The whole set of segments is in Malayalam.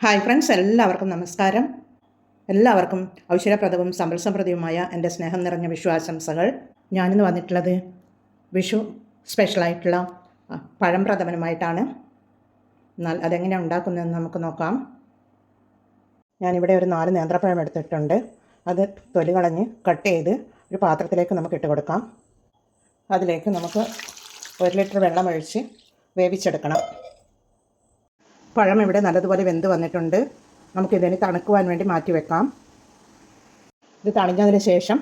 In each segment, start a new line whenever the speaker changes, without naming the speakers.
ഹായ് ഫ്രണ്ട്സ്, എല്ലാവർക്കും നമസ്കാരം. എല്ലാവർക്കും ഐശ്വര്യപ്രദവും സമ്പൽ സമൃദ്ധിയുമായ എൻ്റെ സ്നേഹം നിറഞ്ഞ വിഷു ഞാനിന്ന് വന്നിട്ടുള്ളത് വിഷു സ്പെഷ്യലായിട്ടുള്ള പഴം പ്രഥമനുമായിട്ടാണ്. എന്നാൽ അതെങ്ങനെയാണ് ഉണ്ടാക്കുന്നതെന്ന് നമുക്ക് നോക്കാം. ഞാനിവിടെ ഒരു 4 നേന്ത്രപ്പഴം എടുത്തിട്ടുണ്ട്. അത് തൊലി കളഞ്ഞ് കട്ട് ചെയ്ത് ഒരു പാത്രത്തിലേക്ക് നമുക്ക് ഇട്ട് കൊടുക്കാം. അതിലേക്ക് നമുക്ക് 1 ലിറ്റർ വെള്ളം ഒഴിച്ച് വേവിച്ചെടുക്കണം. പഴം ഇവിടെ നല്ലതുപോലെ വെന്ത് വന്നിട്ടുണ്ട്. നമുക്കിതിന് തണുക്കുവാൻ വേണ്ടി മാറ്റി വെക്കാം. ഇത് തണിഞ്ഞതിന് ശേഷം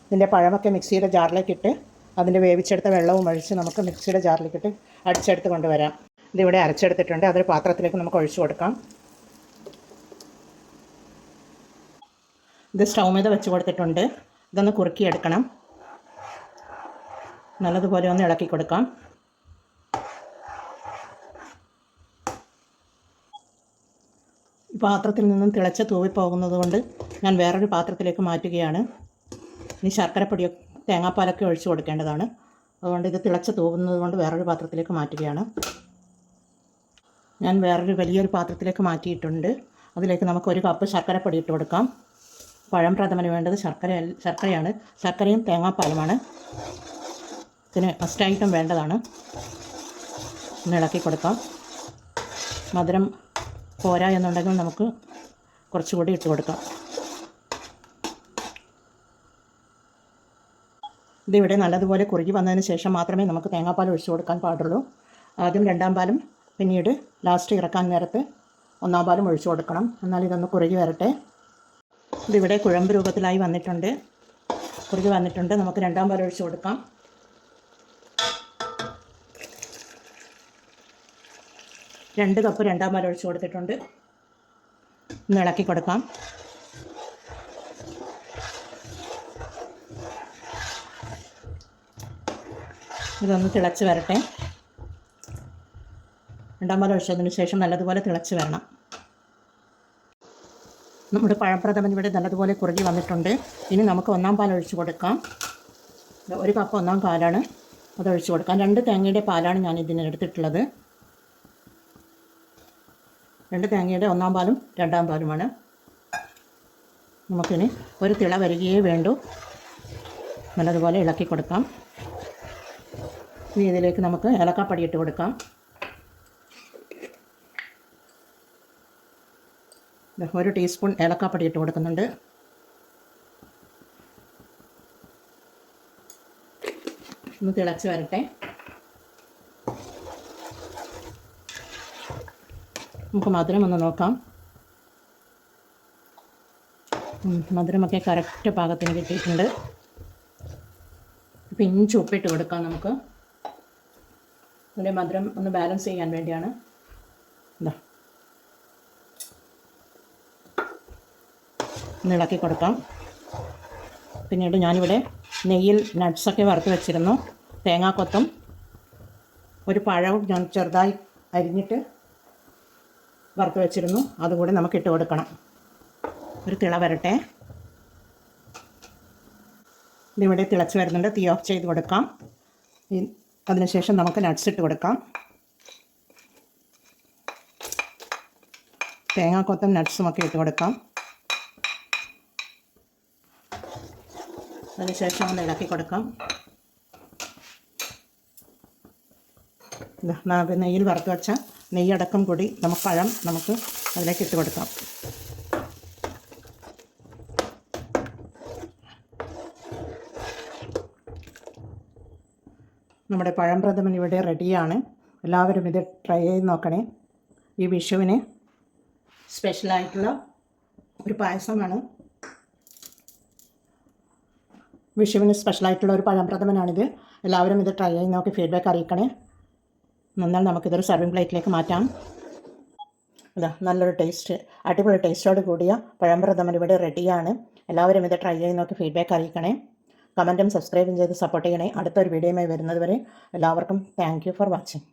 ഇതിൻ്റെ പഴമൊക്കെ മിക്സിയുടെ ജാറിലേക്കിട്ട് അതിൻ്റെ വേവിച്ചെടുത്ത വെള്ളവും ഒഴിച്ച് നമുക്ക് മിക്സിയുടെ ജാറിലേക്കിട്ട് അടിച്ചെടുത്ത് കൊണ്ടുവരാം. ഇതിവിടെ അരച്ചെടുത്തിട്ടുണ്ട്. അതൊരു പാത്രത്തിലേക്ക് നമുക്ക് ഒഴിച്ചു കൊടുക്കാം. ഇത് സ്റ്റൗ మీద വെച്ച് കൊടുത്തിട്ടുണ്ട്. ഇതൊന്ന് കുറുക്കിയെടുക്കണം. നല്ലതുപോലെ ഒന്ന് ഇളക്കി കൊടുക്കാം. പാത്രത്തിൽ നിന്നും തിളച്ച് തൂവിപ്പോകുന്നത് കൊണ്ട് ഞാൻ വേറൊരു പാത്രത്തിലേക്ക് മാറ്റുകയാണ്. ഇനി ശർക്കരപ്പൊടിയോ തേങ്ങാപ്പാലൊക്കെ ഒഴിച്ച് കൊടുക്കേണ്ടതാണ്. അതുകൊണ്ട് ഇത് തിളച്ച് തൂവുന്നത് കൊണ്ട് വേറൊരു പാത്രത്തിലേക്ക് മാറ്റുകയാണ്. ഞാൻ വലിയൊരു പാത്രത്തിലേക്ക് മാറ്റിയിട്ടുണ്ട്. അതിലേക്ക് നമുക്ക് 1 കപ്പ് ശർക്കരപ്പൊടി ഇട്ട് കൊടുക്കാം. പഴം പ്രഥമന് വേണ്ടത് ശർക്കരയാണ്. ശർക്കരയും തേങ്ങാപ്പാലുമാണ് ഇതിന് മസ്റ്റായിട്ടും വേണ്ടതാണ്. ഒന്ന് ഇളക്കി കൊടുക്കാം. മധുരം പോരാ എന്നുണ്ടെങ്കിൽ നമുക്ക് കുറച്ചുകൂടി ഇട്ട് കൊടുക്കാം. ഇതിവിടെ നല്ലതുപോലെ കുറുകി വന്നതിന് ശേഷം മാത്രമേ നമുക്ക് തേങ്ങാപ്പാൽ ഒഴിച്ചു കൊടുക്കാൻ പാടുള്ളൂ. ആദ്യം 2ാം പാലും പിന്നീട് ലാസ്റ്റ് ഇറക്കാൻ നേരത്ത് 1ാം പാലും ഒഴിച്ചു കൊടുക്കണം. എന്നാൽ ഇതൊന്ന് കുറുകി വരട്ടെ. ഇതിവിടെ കുഴമ്പ് രൂപത്തിലായി വന്നിട്ടുണ്ട്. കുറുകി വന്നിട്ടുണ്ട്. നമുക്ക് 2ാം പാൽ ഒഴിച്ചു കൊടുക്കാം. 2 കപ്പ് 2ാം പാൽ ഒഴിച്ച് കൊടുത്തിട്ടുണ്ട്. ഒന്ന് ഇളക്കി കൊടുക്കാം. ഇതൊന്ന് തിളച്ച് വരട്ടെ. 2ാം പാൽ ഒഴിച്ചതിന് ശേഷം നല്ലതുപോലെ തിളച്ച് വരണം. നമ്മുടെ പഴപ്രഥമൻ ഇവിടെ നല്ലതുപോലെ കുറുകി വന്നിട്ടുണ്ട്. ഇനി നമുക്ക് 1ാം പാൽ ഒഴിച്ച് കൊടുക്കാം. 1 കപ്പ് 1ാം പാലാണ് അതൊഴിച്ച് കൊടുക്കാം. 2 തേങ്ങയുടെ പാലാണ് ഞാൻ ഇതിന് എടുത്തിട്ടുള്ളത്. 2 തേങ്ങയുടെ 1ാം പാലും 2ാം പാലുമാണ്. നമുക്കിനി ഒരു തിള വരികയേ വേണ്ടൂ. നല്ലതുപോലെ ഇളക്കി കൊടുക്കാം. ഇനി ഇതിലേക്ക് നമുക്ക് ഏലക്കാപ്പൊടി ഇട്ട് കൊടുക്കാം. 1 ടീസ്പൂൺ ഏലക്കാപ്പൊടി ഇട്ട് കൊടുക്കുന്നുണ്ട്. ഒന്ന് തിളച്ച് വരട്ടെ. നമുക്ക് മധുരം ഒന്ന് നോക്കാം. മധുരമൊക്കെ കറക്റ്റ് പാകത്തിന് കിട്ടിയിട്ടുണ്ട്. പിഞ്ച് ഉപ്പിട്ട് കൊടുക്കാം. നമുക്ക് അതിൻ്റെ മധുരം ഒന്ന് ബാലൻസ് ചെയ്യാൻ വേണ്ടിയാണ്. ഇതാ ഒന്ന് ഇളക്കി കൊടുക്കാം. പിന്നീട് ഞാനിവിടെ നെയ്യിൽ നട്ട്സൊക്കെ വറുത്ത് വെച്ചിരുന്നു. തേങ്ങാക്കൊത്തും 1 പഴവും ഞാൻ ചെറുതായി അരിഞ്ഞിട്ട് വറുത്ത് വെച്ചിരുന്നു. അതുകൂടി നമുക്ക് ഇട്ട് കൊടുക്കണം. ഒരു തിള വരട്ടെ. ഇതിവിടെ തിളച്ച് വരുന്നുണ്ട്. തീ ഓഫ് ചെയ്ത് കൊടുക്കാം. അതിനുശേഷം നമുക്ക് നട്ട്സ് ഇട്ട് കൊടുക്കാം. തേങ്ങാക്കൊത്തും നട്ട്സും ഒക്കെ ഇട്ട് കൊടുക്കാം. അതിനുശേഷം ഒന്ന് ഇളക്കി കൊടുക്കാം. നെയ്യിൽ വറുത്ത് വെച്ച നെയ്യടക്കം കൂടി പഴം നമുക്ക് അതിലേക്ക് ഇട്ട് കൊടുക്കാം. നമ്മുടെ പഴം പ്രഥമൻ ഇവിടെ റെഡിയാണ്. എല്ലാവരും ഇത് ട്രൈ ചെയ്ത് നോക്കണേ. ഈ വിഷുവിന് സ്പെഷ്യലായിട്ടുള്ള ഒരു പായസമാണ്. വിഷുവിന് സ്പെഷ്യലായിട്ടുള്ള ഒരു പഴം പ്രഥമനാണിത്. എല്ലാവരും ഇത് ട്രൈ ചെയ്ത് നോക്കി ഫീഡ്ബാക്ക് അറിയിക്കണേ. എന്നാൽ നമുക്കിതൊരു സർവിങ് പ്ലേറ്റിലേക്ക് മാറ്റാം. നല്ലൊരു അടിപൊളി ടേസ്റ്റോട് കൂടിയ പഴം പ്രഥമൻ ഇവിടെ റെഡിയാണ്. എല്ലാവരും ഇത് ട്രൈ ചെയ്ത് നോക്കി ഫീഡ്ബാക്ക് അറിയിക്കണേ. കമൻറ്റും സബ്സ്ക്രൈബും ചെയ്ത് സപ്പോർട്ട് ചെയ്യണേ. അടുത്തൊരു വീഡിയോയുമായി വരുന്നത് വരെ എല്ലാവർക്കും താങ്ക് യു ഫോർ വാച്ചിങ്.